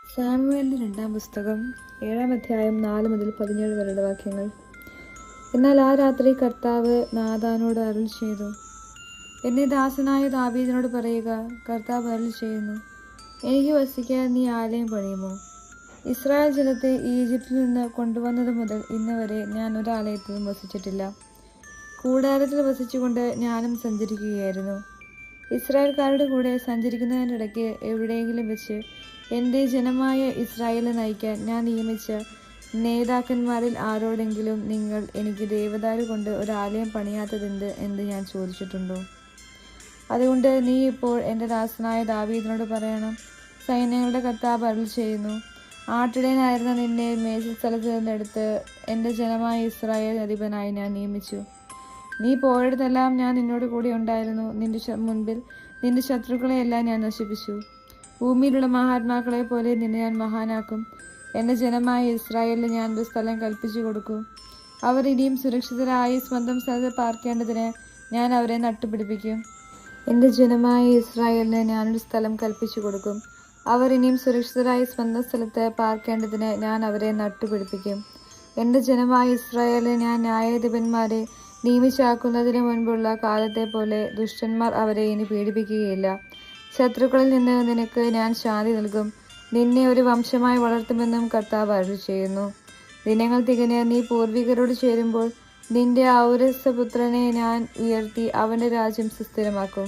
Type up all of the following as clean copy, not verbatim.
സാമുവേലിന്റെ രണ്ടാം പുസ്തകം 7-ാം അധ്യായം 4 മുതൽ 17 വരെയുള്ള വാക്യങ്ങൾ. എന്നാൽ ആ രാത്രി കർത്താവ് നാഥാനോട് അരുൾ ചെയ്തു, എന്നെ ദാസനായ ദാവീദിനോട് പറയുക, കർത്താവ് അരുൾ ചെയ്യുന്നു, എനിക്ക് വസിക്കാൻ നീ ആലയം പണിയുമോ? ഇസ്രായേൽ ജനത്തെ ഈജിപ്തിൽ നിന്ന് കൊണ്ടുവന്നത് മുതൽ ഇന്ന് വരെ ഞാൻ ഒരാലയത്തിലും വസിച്ചിട്ടില്ല. കൂടാരത്തിൽ വസിച്ചുകൊണ്ട് ഞാനും സഞ്ചരിക്കുകയായിരുന്നു. ഇസ്രായേൽക്കാരുടെ കൂടെ സഞ്ചരിക്കുന്നതിനിടയ്ക്ക് എവിടെയെങ്കിലും വെച്ച് എൻ്റെ ജനമായ ഇസ്രായേലിനെ നയിക്കാൻ ഞാൻ നിയമിച്ച നേതാക്കന്മാരിൽ ആരോടെങ്കിലും നിങ്ങൾ എനിക്ക് ദേവദാരു കൊണ്ട് ഒരാലയം പണിയാത്തതെന്ത് എന്ന് ഞാൻ ചോദിച്ചിട്ടുണ്ടോ? അതുകൊണ്ട് നീ ഇപ്പോൾ എൻ്റെ ദാസനായ ദാവീദിനോട് പറയണം, സൈന്യങ്ങളുടെ കർത്താവ് അരുൾ ചെയ്യുന്നു, ആട്ടിടയനായിരുന്ന നിന്നെ മേച്ചിൽസ്ഥലത്ത് നിന്നെടുത്ത് എൻ്റെ ജനമായ ഇസ്രായേൽ അധിപനായി ഞാൻ നിയമിച്ചു. നീ പോയിടത്തെല്ലാം ഞാൻ നിന്നോട് കൂടി ഉണ്ടായിരുന്നു. നിന്റെ മുൻപിൽ നിന്റെ ശത്രുക്കളെയെല്ലാം ഞാൻ നശിപ്പിച്ചു. ഭൂമിയിലുള്ള മഹാത്മാക്കളെ പോലെ നിന്നെ ഞാൻ മഹാനാക്കും. എൻ്റെ ജനമായ ഇസ്രായേലിന് ഞാൻ ഒരു സ്ഥലം കൽപ്പിച്ചു കൊടുക്കും. അവർ ഇനിയും സുരക്ഷിതരായി സ്വന്തം സ്ഥലത്ത് പാർക്കേണ്ടതിന് ഞാൻ അവരെ നട്ടുപിടിപ്പിക്കും. എൻ്റെ ജനമായ ഇസ്രായേലിന് ഞാനൊരു സ്ഥലം കൽപ്പിച്ചു കൊടുക്കും. അവർ ഇനിയും സുരക്ഷിതരായി സ്വന്തം സ്ഥലത്ത് പാർക്കേണ്ടതിന് ഞാൻ അവരെ നട്ടുപിടിപ്പിക്കും. എൻ്റെ ജനമായ ഇസ്രായേലിന് ഞാൻ ന്യായാധിപന്മാരെ നിയമിച്ചാക്കുന്നതിന് മുൻപുള്ള കാലത്തെ പോലെ ദുഷ്ടന്മാർ അവരെ ഇനി പീഡിപ്പിക്കുകയില്ല. ശത്രുക്കളിൽ നിന്ന് നിനക്ക് ഞാൻ ശാന്തി നൽകും. നിന്നെ ഒരു വംശമായി വളർത്തുമെന്നും കർത്താവ് അരുൾ ചെയ്യുന്നു. ദിനങ്ങൾ തികഞ്ഞ് നീ പൂർവികരോട് ചേരുമ്പോൾ നിന്റെ ഔരസപുത്രനെ ഞാൻ ഉയർത്തി അവൻ്റെ രാജ്യം സുസ്ഥിരമാക്കും.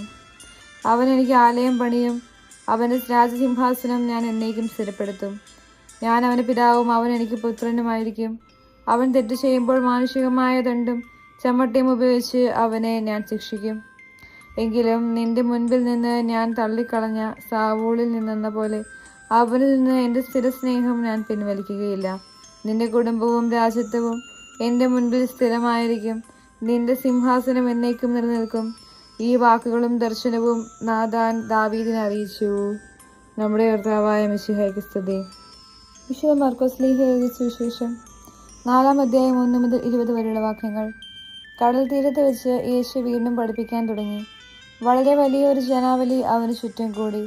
അവൻ എനിക്ക് ആലയം പണിയും. അവൻ്റെ രാജസിംഹാസനം ഞാൻ എന്നേക്കും സ്ഥിരപ്പെടുത്തും. ഞാൻ അവൻ്റെ പിതാവും അവൻ എനിക്ക് പുത്രനുമായിരിക്കും. അവൻ തെറ്റ് ചെയ്യുമ്പോൾ മാനുഷികമായ ദണ്ഡും ചമ്മട്ടിയും ഉപയോഗിച്ച് അവനെ ഞാൻ ശിക്ഷിക്കും. എങ്കിലും നിന്റെ മുൻപിൽ നിന്ന് ഞാൻ തള്ളിക്കളഞ്ഞ സാവൂളിൽ നിന്നെന്ന പോലെ അവനിൽ നിന്ന് എൻ്റെ സ്ഥിരസ്നേഹം ഞാൻ പിൻവലിക്കുകയില്ല. നിന്റെ കുടുംബവും രാജ്യത്വവും എൻ്റെ മുൻപിൽ സ്ഥിരമായിരിക്കും. നിന്റെ സിംഹാസനം എന്നേക്കും നിലനിൽക്കും. ഈ വാക്കുകളും ദർശനവും നാഥാൻ ദാവീദിനെ അറിയിച്ചു. നമ്മുടെ കർത്താവായ മിശിഹായ്ക്ക് സ്തുതി. വിശുദ്ധ മാർക്കോസ് ശ്ലീഹ എഴുതിയ സുവിശേഷം 4-ാം അധ്യായം 1 മുതൽ 20 വരെയുള്ള വാക്യങ്ങൾ. കടൽ തീരത്ത് വെച്ച് യേശു വീണ്ടും പഠിപ്പിക്കാൻ തുടങ്ങി. വളരെ വലിയൊരു ജനാവലി അവന് ചുറ്റും കൂടി.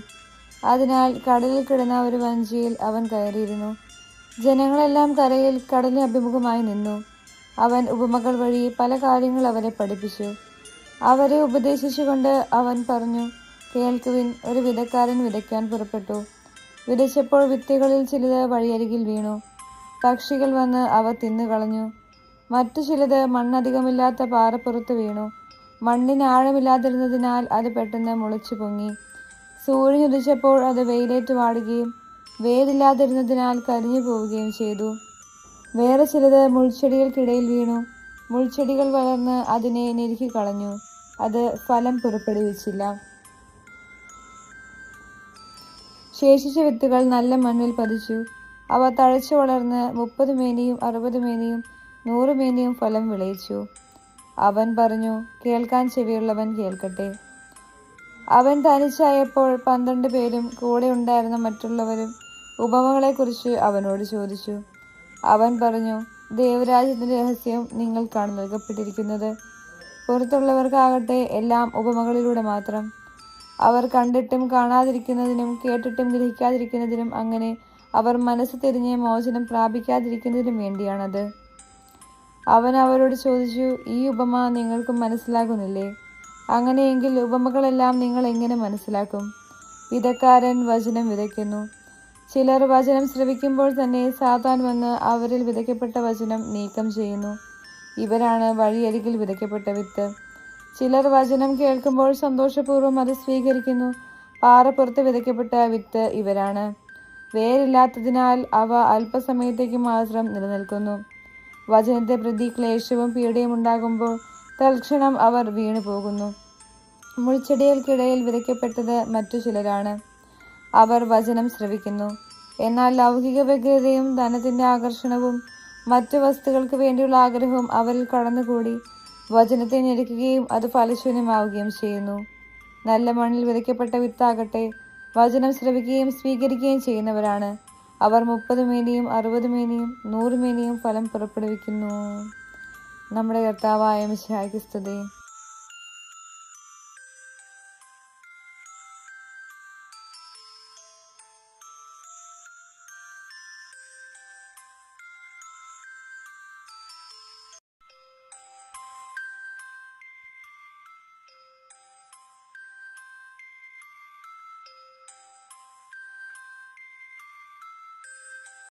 അതിനാൽ കടലിൽ കിടന്ന ഒരു വഞ്ചിയിൽ അവൻ കയറിയിരുന്നു. ജനങ്ങളെല്ലാം കരയിൽ കടലിന് അഭിമുഖമായി നിന്നു. അവൻ ഉപമകൾ വഴി പല കാര്യങ്ങൾ അവരെ പഠിപ്പിച്ചു. അവരെ ഉപദേശിച്ചുകൊണ്ട് അവൻ പറഞ്ഞു, കേൾക്കുവിൻ, ഒരു വിതക്കാരൻ വിതയ്ക്കാൻ പുറപ്പെട്ടു. വിതച്ചപ്പോൾ വിത്തുകളിൽ ചിലത് വഴിയരികിൽ വീണു. പക്ഷികൾ വന്ന് അവ തിന്നുകളഞ്ഞു. മറ്റു ചിലത് മണ്ണധികമില്ലാത്ത പാറപ്പുറത്ത് വീണു. മണ്ണിന് ആഴമില്ലാതിരുന്നതിനാൽ അത് പെട്ടെന്ന് മുളച്ചു പൊങ്ങി. സൂര്യൻ ഉദിച്ചപ്പോൾ അത് വെയിലേറ്റ് വാടുകയും വേരില്ലാതിരുന്നതിനാൽ കരിഞ്ഞു പോവുകയും ചെയ്തു. വേറെ ചിലത് മുൾച്ചെടികൾക്കിടയിൽ വീണു. മുൾച്ചെടികൾ വളർന്ന് അതിനെ ഞെരുക്കിക്കളഞ്ഞു. അത് ഫലം പുറപ്പെടുവിച്ചില്ല. ശേഷിച്ച വിത്തുകൾ നല്ല മണ്ണിൽ പതിച്ചു. അവ തഴച്ചു വളർന്ന് 30 മേനിയും 60 മേനിയും 100 മേനിയും ഫലം വിളയിച്ചു. അവൻ പറഞ്ഞു, കേൾക്കാൻ ചെവിയുള്ളവൻ കേൾക്കട്ടെ. അവൻ തനിച്ചായപ്പോൾ 12 പേരും കൂടെ ഉണ്ടായിരുന്ന മറ്റുള്ളവരും ഉപമകളെക്കുറിച്ച് അവനോട് ചോദിച്ചു. അവൻ പറഞ്ഞു, ദൈവരാജ്യത്തിൻ്റെ രഹസ്യം നിങ്ങൾക്കാണ് നൽകപ്പെട്ടിരിക്കുന്നത്. പുറത്തുള്ളവർക്കാകട്ടെ എല്ലാം ഉപമകളിലൂടെ മാത്രം. അവർ കണ്ടിട്ടും കാണാതിരിക്കുന്നതിനും കേട്ടിട്ടും ഗ്രഹിക്കാതിരിക്കുന്നതിനും, അങ്ങനെ അവർ മനസ്സ് തിരിഞ്ഞ് മോചനം പ്രാപിക്കാതിരിക്കുന്നതിനും വേണ്ടിയാണത്. അവൻ അവരോട് ചോദിച്ചു, ഈ ഉപമ നിങ്ങൾക്ക് മനസ്സിലാകുന്നില്ലേ? അങ്ങനെയെങ്കിൽ ഉപമകളെല്ലാം നിങ്ങൾ എങ്ങനെ മനസ്സിലാക്കും? വിതക്കാരൻ വചനം വിതയ്ക്കുന്നു. ചിലർ വചനം ശ്രവിക്കുമ്പോൾ തന്നെ സാത്താൻ വന്ന് അവരിൽ വിതയ്ക്കപ്പെട്ട വചനം നീക്കം ചെയ്യുന്നു. ഇവരാണ് വഴിയരികിൽ വിതയ്ക്കപ്പെട്ട വിത്ത്. ചിലർ വചനം കേൾക്കുമ്പോൾ സന്തോഷപൂർവ്വം അത് സ്വീകരിക്കുന്നു. പാറപ്പുറത്ത് വിതയ്ക്കപ്പെട്ട വിത്ത് ഇവരാണ്. വേരില്ലാത്തതിനാൽ അവ അല്പസമയത്തേക്ക് മാത്രം നിലനിൽക്കുന്നു. വചനത്തെ പ്രതി ക്ലേശവും പീഡയും ഉണ്ടാകുമ്പോൾ തൽക്ഷണം അവർ വീണു പോകുന്നു. മുൾച്ചെടികൾക്കിടയിൽ വിതയ്ക്കപ്പെട്ടത് മറ്റു ചിലരാണ്. അവർ വചനം ശ്രവിക്കുന്നു. എന്നാൽ ലൗകിക വ്യഗ്രതയും ധനത്തിൻ്റെ ആകർഷണവും മറ്റു വസ്തുക്കൾക്ക് വേണ്ടിയുള്ള ആഗ്രഹവും അവരിൽ കടന്നുകൂടി വചനത്തെ ഞെരുക്കുകയും അത് ഫലശൂന്യമാവുകയും ചെയ്യുന്നു. നല്ല മണ്ണിൽ വിതയ്ക്കപ്പെട്ട വിത്താകട്ടെ വചനം ശ്രവിക്കുകയും സ്വീകരിക്കുകയും ചെയ്യുന്നവരാണ്. അവർ 30 മേനിയും 60 മേനിയും 100 മേനിയും ഫലം പുറപ്പെടുവിക്കുന്നു. നമ്മുടെ കർത്താവായ മിശിഹായ്ക്ക് സ്തുതി.